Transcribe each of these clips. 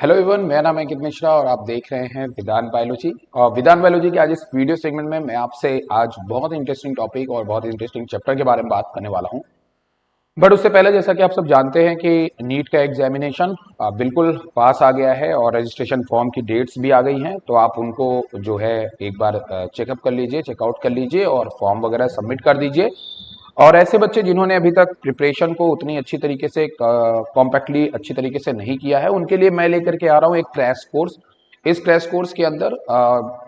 Hello everyone, मेरा नाम है अंकित मिश्रा और आप देख रहे हैं विधान बायोलॉजी। और विधान बायोलॉजी के आज इस वीडियो सेगमेंट में मैं आपसे आज बहुत इंटरेस्टिंग टॉपिक और बहुत इंटरेस्टिंग चैप्टर के बारे में बात करने वाला हूं। बट उससे पहले जैसा कि आप सब जानते हैं कि नीट का एग्जामिनेशन बिल्कुल पास आ गया है और रजिस्ट्रेशन फॉर्म की डेट्स भी आ गई हैं, तो आप उनको जो है एक बार चेकअप कर लीजिए, चेकआउट कर लीजिए और फॉर्म वगैरह सबमिट कर दीजिए। और ऐसे बच्चे जिन्होंने अभी तक प्रिपरेशन को उतनी अच्छी तरीके से कॉम्पैक्टली अच्छी तरीके से नहीं किया है, उनके लिए मैं लेकर के आ रहा हूँ एक क्रैश कोर्स। इस क्रैश कोर्स के अंदर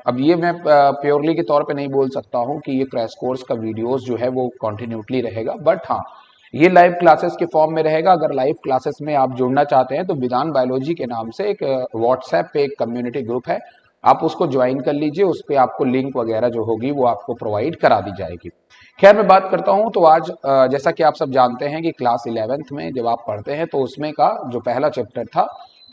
अब ये मैं प्योरली के तौर पे नहीं बोल सकता हूँ कि ये क्रैश कोर्स का वीडियोस जो है वो कंटिन्यूटली रहेगा, बट हाँ, ये लाइव क्लासेस के फॉर्म में रहेगा। अगर लाइव क्लासेस में आप जुड़ना चाहते हैं तो विधान बायोलॉजी के नाम से एक व्हाट्सएप पे एक कम्युनिटी ग्रुप है, आप उसको ज्वाइन कर लीजिए। उस पर आपको लिंक वगैरह जो होगी वो आपको प्रोवाइड करा दी जाएगी। खैर, मैं बात करता हूं तो आज जैसा कि आप सब जानते हैं कि क्लास 11th में जब आप पढ़ते हैं तो उसमें का जो पहला चैप्टर था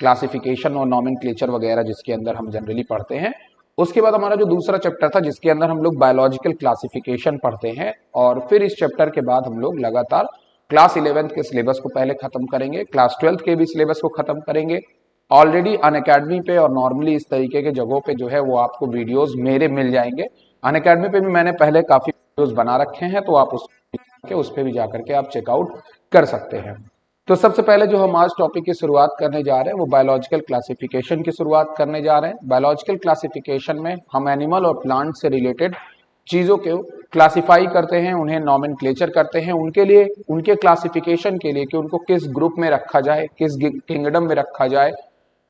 क्लासिफिकेशन और नॉमेनक्लेचर वगैरह, जिसके अंदर हम जनरली पढ़ते हैं, उसके बाद हमारा जो दूसरा चैप्टर था जिसके अंदर हम लोग बायोलॉजिकल क्लासिफिकेशन पढ़ते हैं। और फिर इस चैप्टर के बाद हम लोग लगातार क्लास 11th के सिलेबस को पहले खत्म करेंगे, क्लास 12th के भी सिलेबस को खत्म करेंगे। ऑलरेडी अनअकैडमी पे और नॉर्मली इस तरीके के जगहों पे जो है वो आपको वीडियोस मेरे मिल जाएंगे। अनअकैडमी पे भी मैंने पहले काफी वीडियोस बना रखे हैं, तो आप उस पे भी जाकर के आप चेकआउट कर सकते हैं। तो सबसे पहले जो हम आज टॉपिक की शुरुआत करने जा रहे हैं वो बायोलॉजिकल क्लासिफिकेशन की शुरुआत करने जा रहे हैं। बायोलॉजिकल क्लासिफिकेशन में हम एनिमल और प्लांट से रिलेटेड चीजों को क्लासिफाई करते हैं, उन्हें नॉमेनक्लेचर करते हैं, उनके लिए उनके क्लासिफिकेशन के लिए कि उनको किस ग्रुप में रखा जाए, किस किंगडम में रखा जाए,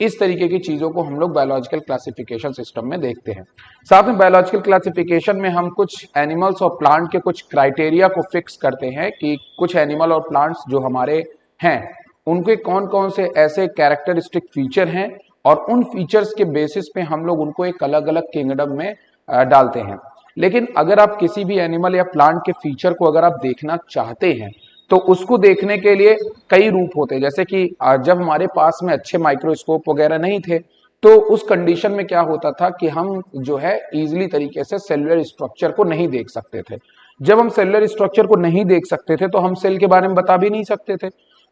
इस तरीके की चीजों को हम लोग बायोलॉजिकल क्लासिफिकेशन सिस्टम में देखते हैं। साथ में बायोलॉजिकल क्लासिफिकेशन में हम कुछ एनिमल्स और प्लांट के कुछ क्राइटेरिया को फिक्स करते हैं कि कुछ एनिमल और प्लांट्स जो हमारे हैं उनके कौन कौन से ऐसे कैरेक्टरिस्टिक फीचर हैं, और उन फीचर्स के बेसिस पे हम लोग उनको एक अलग अलग किंगडम में डालते हैं। लेकिन अगर आप किसी भी एनिमल या प्लांट के फीचर को अगर आप देखना चाहते हैं तो उसको देखने के लिए कई रूप होते हैं। जैसे कि जब हमारे पास में अच्छे माइक्रोस्कोप वगैरह नहीं थे तो उस कंडीशन में क्या होता था कि हम जो है इजीली तरीके से सेलुलर स्ट्रक्चर को नहीं देख सकते थे। जब हम सेलुलर स्ट्रक्चर को नहीं देख सकते थे तो हम सेल के बारे में बता भी नहीं सकते थे।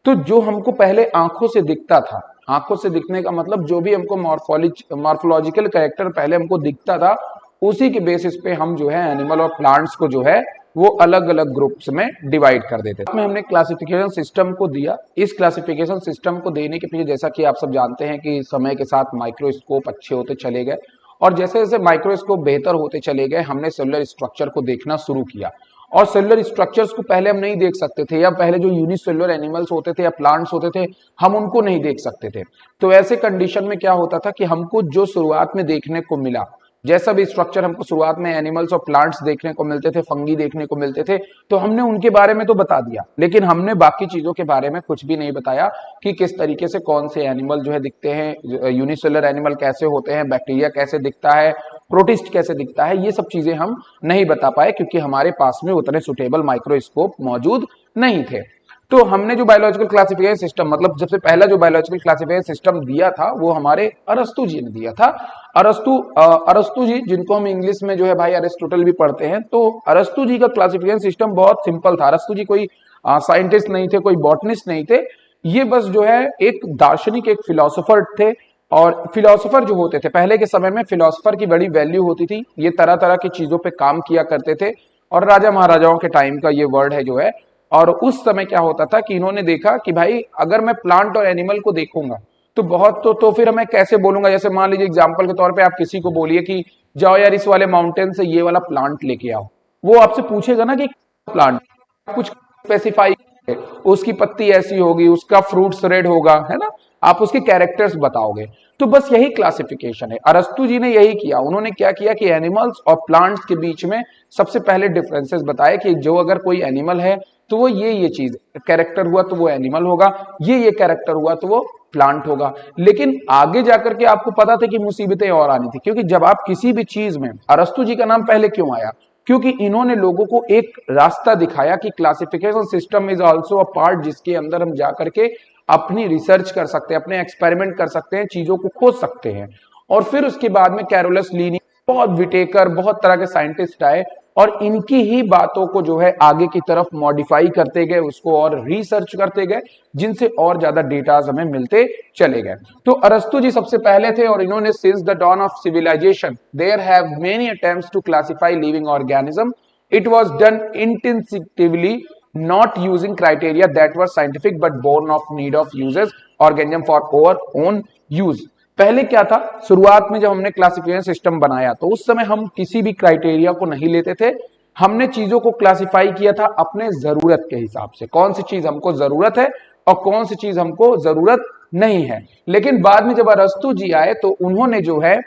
तो जो हमको पहले आंखों से दिखता था, आंखों से दिखने का मतलब जो भी हमको मॉर्फोलॉजिकल कैरेक्टर पहले हमको दिखता था, उसी के बेसिस पे हम जो है एनिमल और प्लांट्स को जो है वो अलग अलग ग्रुप्स में डिवाइड कर देते थे। हमने क्लासिफिकेशन सिस्टम को दिया। इस क्लासिफिकेशन सिस्टम को देने के पीछे जैसा कि आप सब जानते हैं कि समय के साथ माइक्रोस्कोप अच्छे होते चले गए, और जैसे जैसे माइक्रोस्कोप बेहतर होते चले गए हमने सेलुलर स्ट्रक्चर को देखना शुरू किया। और सेलुलर स्ट्रक्चर्स को पहले हम नहीं देख सकते थे, या पहले जो यूनिसेलुलर एनिमल्स होते थे या प्लांट्स होते थे हम उनको नहीं देख सकते थे। तो ऐसे कंडीशन में क्या होता था कि हमको जो शुरुआत में देखने को मिला, जैसा भी स्ट्रक्चर हमको शुरुआत में एनिमल्स और प्लांट्स देखने को मिलते थे, फंगी देखने को मिलते थे, तो हमने उनके बारे में तो बता दिया, लेकिन हमने बाकी चीजों के बारे में कुछ भी नहीं बताया कि किस तरीके से कौन से एनिमल जो है दिखते हैं, यूनिसेलुलर एनिमल कैसे होते हैं, बैक्टीरिया कैसे दिखता है, प्रोटिस्ट कैसे दिखता है, ये सब चीजें हम नहीं बता पाए क्योंकि हमारे पास में उतने सुटेबल माइक्रोस्कोप मौजूद नहीं थे। तो हमने जो बायोलॉजिकल क्लासिफिकेशन सिस्टम, मतलब सबसे पहला जो बायोलॉजिकल क्लासिफिकेशन सिस्टम दिया था वो हमारे अरस्तु जी ने दिया था। अरस्तु जी, जिनको हम इंग्लिश में जो है भाई अरिस्टोटल भी पढ़ते हैं, तो अरस्तु जी का क्लासिफिकेशन सिस्टम बहुत सिंपल था। अरस्तु जी कोई साइंटिस्ट नहीं थे, कोई बॉटनिस्ट नहीं थे, ये बस जो है एक दार्शनिक, एक फिलोसोफर थे। और फिलोसोफर जो होते थे पहले के समय में, फिलोसोफर की बड़ी वैल्यू होती थी, ये तरह तरह की चीजों पे काम किया करते थे, और राजा महाराजाओं के टाइम का ये वर्ड है जो है। और उस समय क्या होता था कि इन्होंने देखा कि भाई अगर मैं प्लांट और एनिमल को देखूंगा तो बहुत तो फिर मैं कैसे बोलूंगा। जैसे मान लीजिए एग्जांपल के तौर पे आप किसी को बोलिए कि जाओ यार इस वाले माउंटेन से ये वाला प्लांट लेके आओ, वो आपसे पूछेगा ना कि प्लांट कुछ स्पेसिफाई, उसकी पत्ती ऐसी होगी, उसका फ्रूट्स रेड होगा, है ना, आप उसके कैरेक्टर्स बताओगे। तो बस यही क्लासिफिकेशन है। अरस्तु जी ने यही किया। उन्होंने क्या किया कि एनिमल्स और प्लांट्स के बीच में सबसे पहले डिफरेंसेस बताए कि जो अगर कोई एनिमल है तो वो ये चीज कैरेक्टर हुआ तो वो एनिमल होगा, ये कैरेक्टर हुआ तो वो प्लांट होगा। लेकिन आगे जाकर के आपको पता था कि मुसीबतें और आनी थी, क्योंकि जब आप किसी भी चीज में, अरस्तु जी का नाम पहले क्यों आया, क्योंकि इन्होंने लोगों को एक रास्ता दिखाया कि classification system is also a part, जिसके अंदर हम जाकर के अपनी रिसर्च कर सकते हैं, अपने एक्सपेरिमेंट कर सकते हैं, चीजों को खोज सकते हैं। और फिर उसके बाद में कैरोलस लीनी, बहुत विटेकर, बहुत तरह के साइंटिस्ट आए और इनकी ही बातों को जो है आगे की तरफ मॉडिफाई करते गए, उसको और रिसर्च करते गए, जिनसे और ज्यादा डेटाज हमें मिलते चले गए। तो अरस्तु जी सबसे पहले थे और इन्होंने since the dawn of civilisation there have many attempts to classify living organism, it was done intensively, not using criteria that were scientific but born of need of uses organism for our own use। पहले क्या था, शुरुआत में जब हमने classification system बनाया तो उस समय हम किसी भी क्राइटेरिया को नहीं लेते थे, हमने चीजों को क्लासिफाई किया था अपने जरूरत के हिसाब से, कौन सी चीज हमको जरूरत है और कौन सी चीज हमको जरूरत नहीं है। लेकिन बाद में जब अरस्तु जी आए तो उन्होंने जो है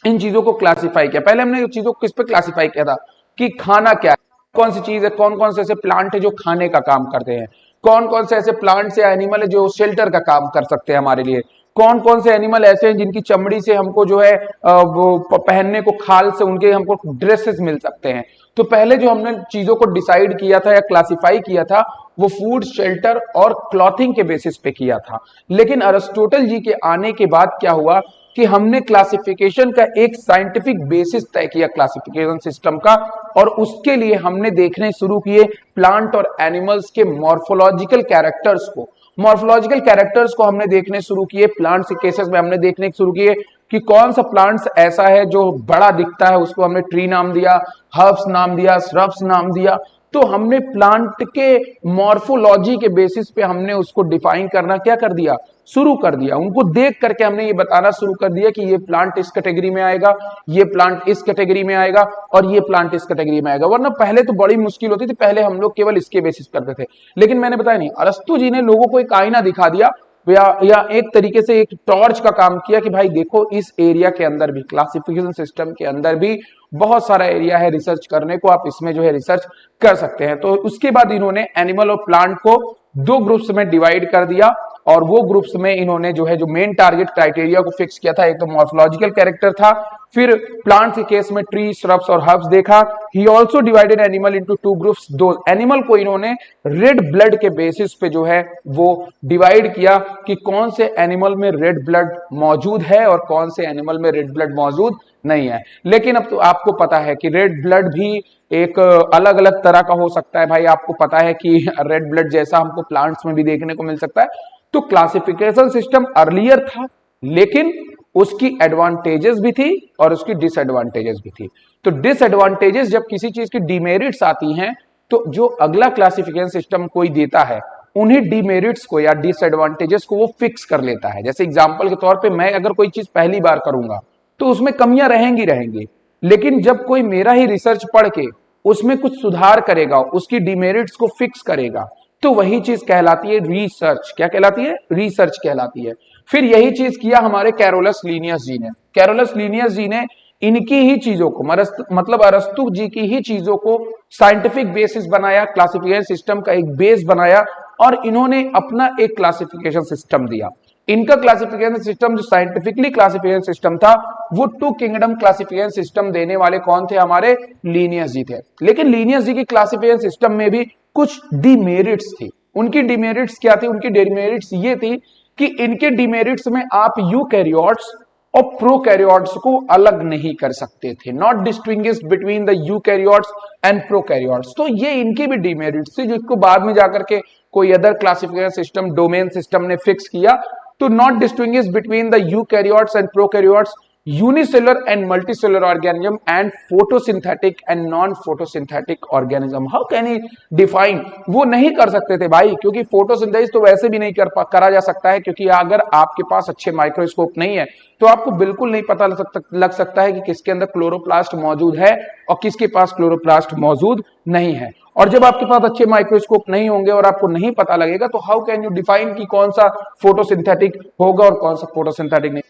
इन चीजों को क्लासिफाई किया। पहले हमने चीजों को किस पे क्लासिफाई किया था कि खाना क्या है, कौन सी चीज है, कौन कौन से ऐसे प्लांट है जो खाने का काम करते हैं, कौन कौन से ऐसे प्लांट्स या एनिमल है जो शेल्टर का काम कर सकते हैं हमारे लिए, कौन कौन से एनिमल ऐसे हैं जिनकी चमड़ी से हमको जो है वो पहनने को, खाल से उनके हमको ड्रेसेस मिल सकते हैं। तो पहले जो हमने चीजों को डिसाइड किया था या क्लासिफाई किया था वो फूड, शेल्टर और क्लॉथिंग के बेसिस पे किया था। लेकिन अरिस्टोटल जी के आने के बाद क्या हुआ कि हमने क्लासिफिकेशन का एक साइंटिफिक बेसिस तय किया क्लासिफिकेशन सिस्टम का, और उसके लिए हमने देखने शुरू किए प्लांट और एनिमल्स के मॉर्फोलॉजिकल कैरेक्टर्स को। मॉर्फोलॉजिकल कैरेक्टर्स को हमने देखने शुरू किए, प्लांट्स के केसेस में हमने देखने शुरू किए कि कौन सा प्लांट्स ऐसा है जो बड़ा दिखता है, उसको हमने ट्री नाम दिया, हर्ब्स नाम दिया, श्रब्स नाम दिया। तो हमने प्लांट के मॉर्फोलॉजी के बेसिस पे हमने उसको डिफाइन करना क्या कर दिया, शुरू कर दिया। उनको देख करके हमने ये बताना शुरू कर दिया कि ये प्लांट इस कैटेगरी में आएगा, ये प्लांट इस कैटेगरी में आएगा और ये प्लांट इस कैटेगरी में आएगा। वरना पहले तो बड़ी मुश्किल होती थी, पहले हम लोग केवल इसके बेसिस करते थे। लेकिन मैंने बताया नहीं, अरस्तु जी ने लोगों को एक आईना दिखा दिया या एक तरीके से एक टॉर्च का काम किया कि भाई देखो इस एरिया के अंदर भी, क्लासिफिकेशन सिस्टम के अंदर भी बहुत सारा एरिया है रिसर्च करने को, आप इसमें जो है रिसर्च कर सकते हैं। तो उसके बाद इन्होंने एनिमल और प्लांट को दो ग्रुप्स में डिवाइड कर दिया और वो ग्रुप्स में इन्होंने जो है जो मेन टारगेट क्राइटेरिया को फिक्स किया था, एक तो मॉर्फोलॉजिकल कैरेक्टर था, फिर प्लांट के केस में ट्री, श्रब्स और हर्ब्स देखा। He also divided animal into two groups. दो एनिमल को इन्होंने रेड ब्लड के बेसिस पे जो है वो डिवाइड किया कि कौन से एनिमल में रेड ब्लड मौजूद है और कौन से एनिमल में रेड ब्लड मौजूद नहीं है। लेकिन अब तो आपको पता है कि रेड ब्लड भी एक अलग अलग तरह का हो सकता है। भाई आपको पता है कि रेड ब्लड जैसा हमको प्लांट्स में भी देखने को मिल सकता है। तो क्लासिफिकेशन सिस्टम अर्लियर था, लेकिन उसकी एडवांटेजेस भी थी और उसकी डिसएडवांटेजेस भी थी। तो डिसएडवांटेजेस, जब किसी चीज की डिमेरिट्स आती हैं तो जो अगला क्लासिफिकेशन सिस्टम कोई देता है उन्हीं डिमेरिट्स को या डिसएडवांटेजेस को वो फिक्स कर लेता है। जैसे एग्जांपल के तौर पे मैं अगर कोई चीज पहली बार करूंगा तो उसमें कमियां रहेंगी, लेकिन जब कोई मेरा ही रिसर्च पढ़ के उसमें कुछ सुधार करेगा, उसकी डिमेरिट्स को फिक्स करेगा, तो वही चीज कहलाती है रिसर्च। क्या कहलाती है? रिसर्च कहलाती है। फिर यही चीज किया हमारे कैरोलस लीनियस जी ने। कैरोलस लीनियस जी ने इनकी ही चीजों को, मतलब अरस्तु जी की ही चीजों को साइंटिफिक बेसिस बनाया, क्लासिफिकेशन सिस्टम का एक बेस बनाया और इन्होंने अपना एक क्लासिफिकेशन सिस्टम दिया। इनका क्लासिफिकेशन सिस्टम जो साइंटिफिकली क्लासिफिकेशन सिस्टम था वो टू किंगडम क्लासिफिकेशन सिस्टम देने वाले कौन थे? हमारे लीनियस जी थे। लेकिन लीनियस जी की क्लासिफिकेशन सिस्टम में भी कुछ डिमेरिट्स थी। उनकी डिमेरिट्स क्या थी? उनकी डिमेरिट्स ये थी कि इनके डिमेरिट्स में आप यूकैरियोट्स और प्रोकैरियोट्स को अलग नहीं कर सकते थे। Not distinguish between the eukaryotes and prokaryotes. तो ये इनकी भी डिमेरिट्स थी, जिसको बाद में जाकर के कोई other classification system, domain system ने फिक्स किया। तो not distinguish between the eukaryotes and prokaryotes, unicellular and multicellular organism and photosynthetic and non-photosynthetic organism. How can he define? वो नहीं कर सकते थे भाई, क्योंकि फोटोसिंथेसिस तो वैसे भी नहीं करा जा सकता है, क्योंकि अगर आपके पास अच्छे माइक्रोस्कोप नहीं है तो आपको बिल्कुल नहीं पता लग सकता है कि किसके अंदर क्लोरोप्लास्ट मौजूद है और किसके पास क्लोरोप्लास्ट मौजूद नहीं है। और जब आपके पास अच्छे माइक्रोस्कोप नहीं होंगे और आपको नहीं पता लगेगा तो हाउ कैन यू डिफाइन कि कौन सा फोटोसिंथेटिक होगा और कौन सा फोटोसिंथेटिक नहीं।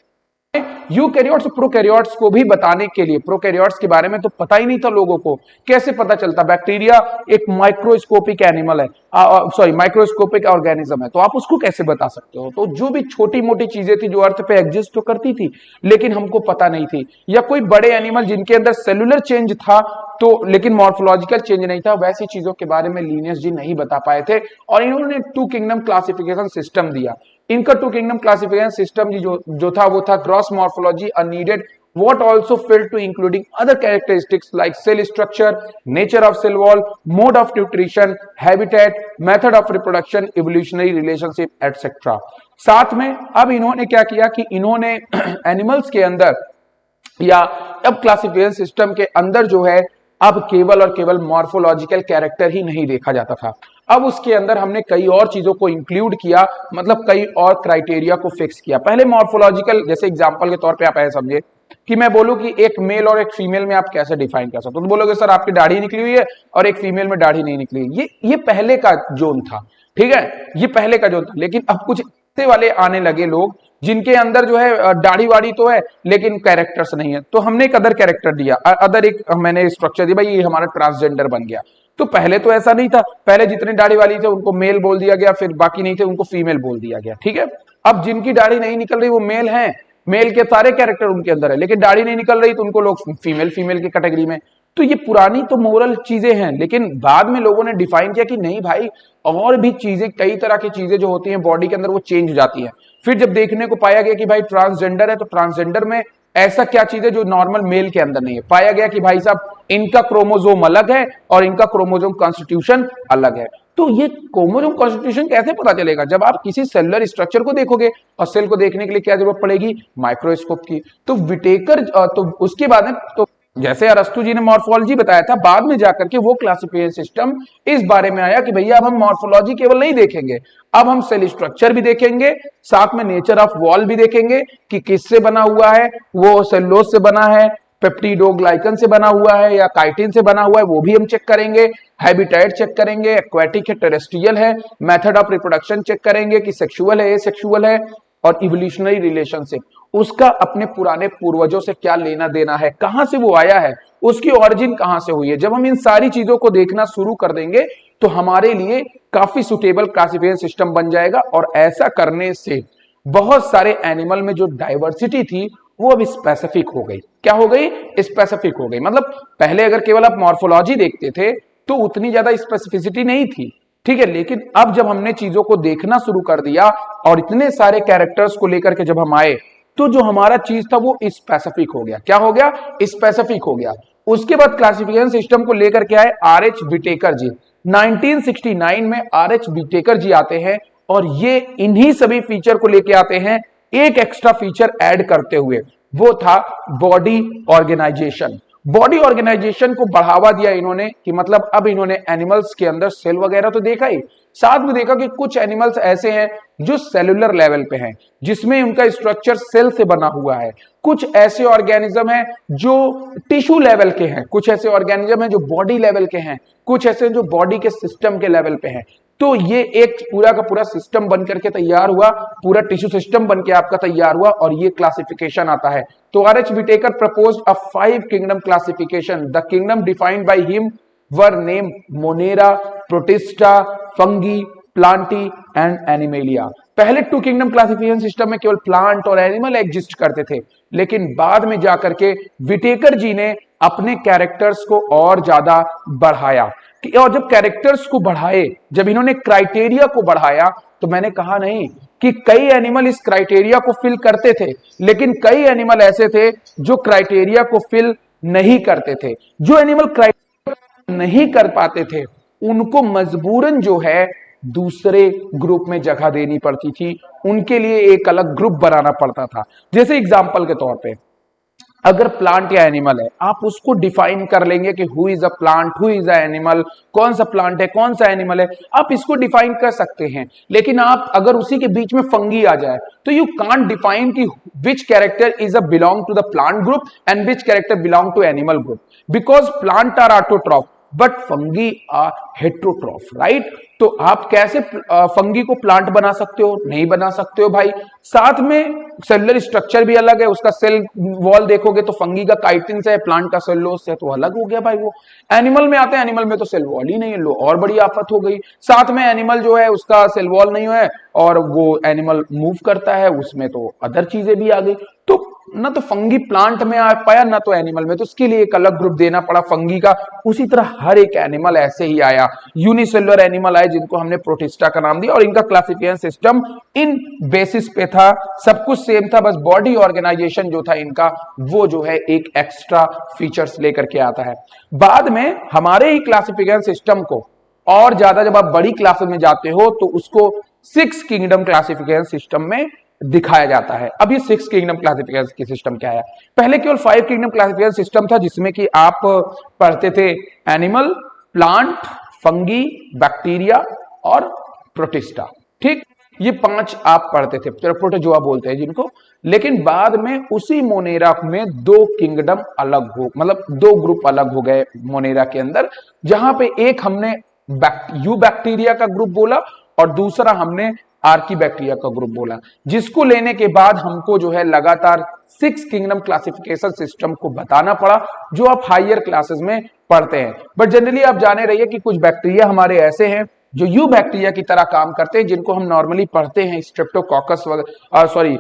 यूकैरियोट्स और प्रोकैरियोट्स को भी बताने के लिए, प्रोकैरियोट्स के बारे में तो पता ही नहीं था लोगों को, कैसे पता चलता? बैक्टीरिया एक माइक्रोस्कोपिक एनिमल है, माइक्रोस्कोपिक ऑर्गेनिज्म है, तो आप उसको कैसे बता सकते हो? तो जो भी छोटी मोटी चीजें थी जो अर्थ पे एग्जिस्ट तो करती थी लेकिन हमको पता नहीं थी, या कोई बड़े एनिमल जिनके अंदर सेलुलर चेंज था तो लेकिन मॉर्फोलॉजिकल चेंज नहीं था, वैसी चीजों के बारे में लीनियस जी नहीं बता पाए थे और इन्होंने टू किंगडम क्लासिफिकेशन सिस्टम दिया। इनका टू किंगडम क्लासिफिकेशन सिस्टम जो था वो था gross morphology, a needed what also failed to including other characteristics like cell structure, nature of cell wall, mode of nutrition, habitat, method of reproduction, evolutionary relationship etc. साथ में अब इन्होंने क्या किया कि इन्होंने एनिमल्स के अंदर या अब क्लासिफिकेशन सिस्टम के अंदर जो है अब केवल और केवल मॉर्फोलॉजिकल कैरेक्टर ही नहीं देखा जाता था, अब उसके अंदर हमने कई और चीजों को इंक्लूड किया, मतलब कई और क्राइटेरिया को फिक्स किया। पहले मॉर्फोलॉजिकल, जैसे एग्जांपल के तौर पे आप ऐसे समझे कि मैं बोलूं कि एक मेल और एक फीमेल में आप कैसे डिफाइन कर सकते हो, तो बोलोगे सर आपकी दाढ़ी निकली हुई है और एक फीमेल में दाढ़ी नहीं निकली। ये पहले का जोन था, ठीक है, ये पहले का जोन था। लेकिन अब कुछ ऐसे वाले आने लगे लोग जिनके अंदर जो है दाढ़ी वाड़ी तो है लेकिन कैरेक्टर्स नहीं है, तो हमने एक अदर कैरेक्टर दिया, अदर एक मैंने स्ट्रक्चर दिया, भाई ये हमारा ट्रांसजेंडर बन गया। तो पहले तो ऐसा नहीं था, पहले जितने दाढ़ी वाली थे उनको मेल बोल दिया गया, फिर बाकी नहीं थे उनको फीमेल बोल दिया गया, ठीक है। अब जिनकी दाढ़ी नहीं निकल रही वो मेल हैं, मेल के सारे कैरेक्टर उनके अंदर है, लेकिन दाढ़ी नहीं निकल रही तो उनको लोग फीमेल फीमेल की कैटेगरी में। तो ये पुरानी तो मोरल चीजें हैं, लेकिन बाद में लोगों ने डिफाइन किया कि नहीं भाई और भी चीजें, कई तरह की चीजें जो होती हैं बॉडी के अंदर वो चेंज हो जाती है। फिर जब देखने को पाया गया कि भाई ट्रांसजेंडर है, तो ट्रांसजेंडर में ऐसा क्या चीज है जो नॉर्मल मेल के अंदर नहीं है, पाया गया कि भाई साहब इनका क्रोमोसोम अलग है और इनका क्रोमोसोम कॉन्स्टिट्यूशन अलग है। तो ये क्रोमोसोम कॉन्स्टिट्यूशन कैसे पता चलेगा, जब आप किसी सेलुलर स्ट्रक्चर को देखोगे, और सेल को देखने के लिए क्या जरूरत पड़ेगी, माइक्रोस्कोप की। तो विटेकर तो उसके बाद में तो जैसे अरस्तु जी ने मॉर्फोलॉजी बताया था, बाद में जाकर के वो क्लासिफिकेशन सिस्टम इस बारे में आया कि भैया अब हम मॉर्फोलॉजी केवल नहीं देखेंगे, अब हम सेल स्ट्रक्चर भी देखेंगे, साथ में नेचर ऑफ वॉल भी देखेंगे कि किससे बना हुआ है, वो सेलुलोज से बना है, पेप्टिडोग्लाइकन से बना हुआ है या काइटिन से बना हुआ है, वो भी हम चेक करेंगे, हैबिटेट चेक करेंगे, एक्वेटिक है टेरेस्ट्रियल है, मेथड ऑफ रिप्रोडक्शन चेक करेंगे कि सेक्सुअल है एसेक्सुअल है, और इवोल्यूशनरी रिलेशनशिप, उसका अपने पुराने पूर्वजों से क्या लेना देना है, कहां से वो आया है, उसकी ओरिजिन कहां से हुई है। जब हम इन सारी चीजों को देखना शुरू कर देंगे तो हमारे लिए काफी सुटेबल क्लासिफिकेशन सिस्टम बन जाएगा, और ऐसा करने से बहुत सारे एनिमल में जो डाइवर्सिटी थी वो अब स्पेसिफिक हो गई। क्या हो गई, स्पेसिफिक हो गई। मतलब पहले अगर केवल आप मॉर्फोलॉजी देखते थे तो उतनी ज्यादा स्पेसिफिसिटी नहीं थी, ठीक है, लेकिन अब जब हमने चीजों को देखना शुरू कर दिया और इतने सारे कैरेक्टर्स को लेकर के जब हम आए, तो जो हमारा चीज था वो स्पेसिफिक हो गया। क्या हो गया, स्पेसिफिक हो गया। उसके बाद क्लासिफिकेशन सिस्टम को लेकर के आए आर.एच. विटेकर जी। 1969 में आर.एच. विटेकर जी आते हैं और ये इन्हीं सभी फीचर को लेके आते हैं, एक एक्स्ट्रा फीचर ऐड करते हुए, वो था बॉडी ऑर्गेनाइजेशन। बॉडी ऑर्गेनाइजेशन को बढ़ावा दिया इन्होंने कि मतलब अब इन्होंने एनिमल्स के अंदर सेल वगैरह तो देखा ही, साथ में देखा कि कुछ एनिमल्स ऐसे हैं जो सेलुलर लेवल पे हैं, जिसमें उनका स्ट्रक्चर सेल से बना हुआ है, कुछ ऐसे ऑर्गेनिज्म हैं जो टिश्यू लेवल के हैं, कुछ ऐसे ऑर्गेनिज्म हैं जो बॉडी लेवल के हैं, कुछ ऐसे जो बॉडी के सिस्टम के लेवल पे हैं। तो ये एक पूरा का पूरा सिस्टम बन करके तैयार हुआ, पूरा टिश्यू सिस्टम बन के आपका तैयार हुआ, और ये क्लासिफिकेशन आता है। तो R H. Whittaker proposed a 5 kingdom classification. The kingdom defined by him were name Monera, Protista, Fungi, Plantae and Animalia. पहले 2 किंगडम क्लासिफिकेशन सिस्टम में केवल प्लांट और एनिमल एग्जिस्ट करते थे, लेकिन बाद में जाकर के विटेकर जी ने अपने कैरेक्टर्स को और ज्यादा बढ़ाया। और जब कैरेक्टर्स को बढ़ाए, जब इन्होंने क्राइटेरिया को बढ़ाया, तो मैंने कहा नहीं कि कई एनिमल इस क्राइटेरिया को फिल करते थे, लेकिन कई एनिमल ऐसे थे जो क्राइटेरिया को फिल नहीं करते थे। जो एनिमल क्राइटेरिया नहीं कर पाते थे उनको मजबूरन जो है दूसरे ग्रुप में जगह देनी पड़ती थी, उनके लिए एक अलग ग्रुप बनाना पड़ता था। जैसे एग्जांपल के तौर पे अगर प्लांट या एनिमल है, आप उसको डिफाइन कर लेंगे कि who is a plant, who is a animal, कौन सा प्लांट है कौन सा एनिमल है, आप इसको डिफाइन कर सकते हैं। लेकिन आप अगर उसी के बीच में फंगी आ जाए तो यू कांट डिफाइन कि which character is a belong to the plant group and which character belong to animal group, because plant are autotroph but fungi are heterotroph, right. तो आप कैसे फंगी को प्लांट बना सकते हो, नहीं बना सकते हो भाई। साथ में सेलुलर स्ट्रक्चर भी अलग है, उसका सेल वॉल देखोगे तो फंगी का काइटिन से है, प्लांट का सेलुलोज से, तो अलग हो गया भाई। वो एनिमल में आते हैं, एनिमल में तो सेल वॉल ही नहीं है, लो और बड़ी आफत हो गई। साथ में एनिमल जो है उसका सेल वॉल नहीं है और वो एनिमल मूव करता है, उसमें तो अदर चीजें भी आ गई। तो ना तो फंगी प्लांट में आ पाया ना तो एनिमल में, तो उसके लिए एक अलग ग्रुप देना पड़ा फंगी का। उसी तरह हर एक एनिमल ऐसे ही आया, यूनिसेलुलर एनिमल आए जिनको हमने प्रोटिस्टा का नाम दिया, और इनका क्लासिफिकेशन सिस्टम इन बेसिस पे था, सब कुछ सेम था, बस बॉडी ऑर्गेनाइजेशन जो था इनका वो जो है एक एक्स्ट्रा फीचर्स लेकर के आता है। बाद में हमारे ही क्लासिफिकेशन सिस्टम को और ज्यादा जब आप बड़ी क्लासेस में जाते हो तो उसको 6 किंगडम क्लासिफिकेशन सिस्टम में दिखाया जाता है। अब ये 6 किंगडम क्लासिफिकेशन की सिस्टम क्या है? पहले केवल 5 किंगडम क्लासिफिकेशन सिस्टम था जिसमें कि आप पढ़ते थे एनिमल, प्लांट, फंगी, बैक्टीरिया और प्रोटिस्टा, ठीक, ये 5 आप पढ़ते थे, प्रोटोजोआ बोलते हैं जिनको। लेकिन बाद में उसी मोनेरा में 2 किंगडम अलग हो, मतलब 2 ग्रुप अलग हो गए मोनेरा के अंदर, जहां पे एक हमने यू बैक्टीरिया का ग्रुप बोला और दूसरा हमने आर्की बैक्टीरिया का ग्रुप बोला, जिसको लेने के बाद हमको जो है लगातार 6 किंगडम क्लासिफिकेशन सिस्टम को बताना पड़ा जो आप हायर क्लासेस में पढ़ते हैं। बट जनरली आप जाने रहिए कि कुछ बैक्टीरिया हमारे ऐसे हैं जो यू बैक्टीरिया की तरह काम करते हैं, जिनको हम नॉर्मली पढ़ते हैं स्ट्रेप्टोकोकस वगैरह, सॉरी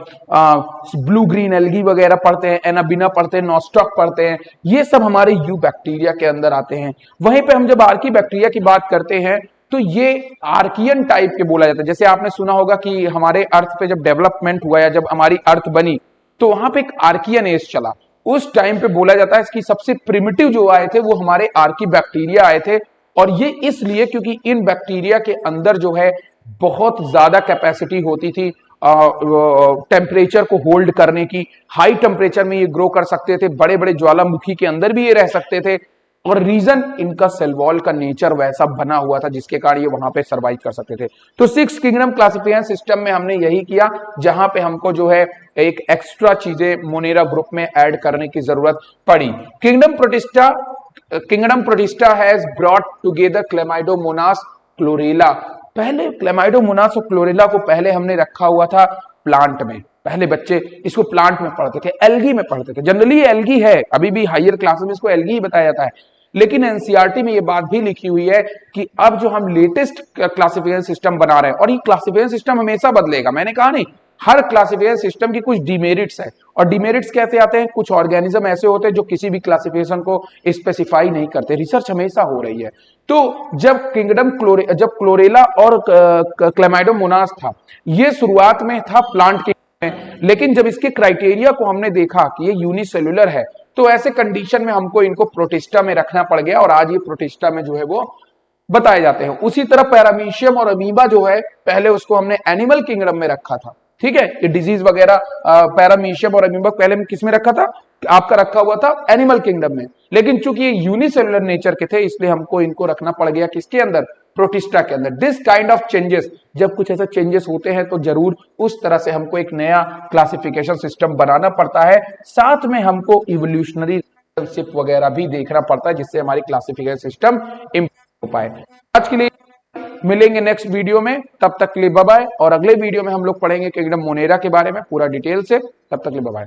ब्लू ग्रीन एल्गी वगैरह पढ़ते हैं, एनाबिना पढ़ते हैं, नॉस्टॉक पढ़ते हैं, ये सब हमारे यू बैक्टीरिया के अंदर आते हैं। वहीं पे हम जब आर्की बैक्टीरिया की बात करते हैं तो ये आर्कियन टाइप के बोला जाता है। जैसे आपने सुना होगा कि हमारे अर्थ पे जब डेवलपमेंट हुआ या जब हमारी अर्थ बनी तो वहां पे एक आर्कियन एज चला, उस टाइम पे बोला जाता है इसकी सबसे प्रिमिटिव जो आए थे वो हमारे आर्की बैक्टीरिया आए थे। और ये इसलिए क्योंकि इन बैक्टीरिया के अंदर जो है बहुत ज्यादा कैपेसिटी होती थी टेम्परेचर को होल्ड करने की, हाई टेम्परेचर में ये ग्रो कर सकते थे, बड़े बड़े ज्वालामुखी के अंदर भी ये रह सकते थे, और रीजन इनका सेल वॉल का नेचर वैसा बना हुआ था जिसके कारण ये वहां पे सरवाइव कर सकते थे। तो 6 किंगडम क्लासिफिकेशन सिस्टम में हमने यही किया, जहां पे हमको जो है एक एक्स्ट्रा चीजें मोनेरा ग्रुप में ऐड करने की जरूरत पड़ी। Kingdom protista has brought together Chlamydomonas chlorella. पहले क्लेमाइडोमोनास और क्लोरेला को पहले हमने रखा हुआ था प्लांट में, पहले बच्चे इसको प्लांट में पढ़ते थे, एल्गी में पढ़ते थे। जनरली ये एल्गी है, अभी भी हायर क्लासेस में इसको एल्गी ही बताया जाता है, लेकिन एनसीईआरटी में ये बात भी लिखी हुई है कि अब जो हम लेटेस्ट क्लासिफिकेशन सिस्टम बना रहे हैं, और ये क्लासिफिकेशन सिस्टम हमेशा बदलेगा, मैंने कहा नहीं, हर क्लासिफिकेशन सिस्टम की कुछ डिमेरिट्स है। और डिमेरिट्स कैसे आते हैं? कुछ ऑर्गेनिज्म ऐसे होते हैं जो किसी भी क्लासिफिकेशन को स्पेसिफाई नहीं करते, रिसर्च हमेशा हो रही है। तो जब जब क्लोरेला और क्लेमाइडोमोनास था, ये शुरुआत में था प्लांट के, लेकिन जब इसके क्राइटेरिया को हमने देखा कि ये यूनिसेलुलर है, तो ऐसे कंडीशन में हमको इनको प्रोटिस्टा में रखना पड़ गया, और आज ये प्रोटिस्टा में जो है वो बताए जाते हैं। उसी तरह पैरामीशियम और अमीबा जो है, पहले उसको हमने एनिमल किंगडम में रखा था, ठीक है, ये डिजीज वगैरह पैरामीशियम और अमीबा पहले किस में रखा था? आपका रखा हुआ था एनिमल किंगडम में, लेकिन चूंकि ये यूनिसेलुलर नेचर के थे इसलिए हमको इनको रखना पड़ गया किसके अंदर? प्रोटिस्टा के अंदर। दिस काइंड ऑफ चेंजेस, जब कुछ ऐसे चेंजेस होते हैं तो जरूर उस तरह से हमको एक नया क्लासिफिकेशन सिस्टम बनाना पड़ता है, साथ में हमको इवोल्यूशनरी रिलेशनशिप वगैरह भी देखना पड़ता है जिससे हमारी क्लासिफिकेशन सिस्टम इंप्रूव हो पाए। आज के लिए मिलेंगे नेक्स्ट वीडियो में, तब तक के लिए बाय बाय। और अगले वीडियो में हम लोग पढ़ेंगे किंगडम मोनेरा के बारे में पूरा डिटेल से, तब तक के लिए बाय बाय।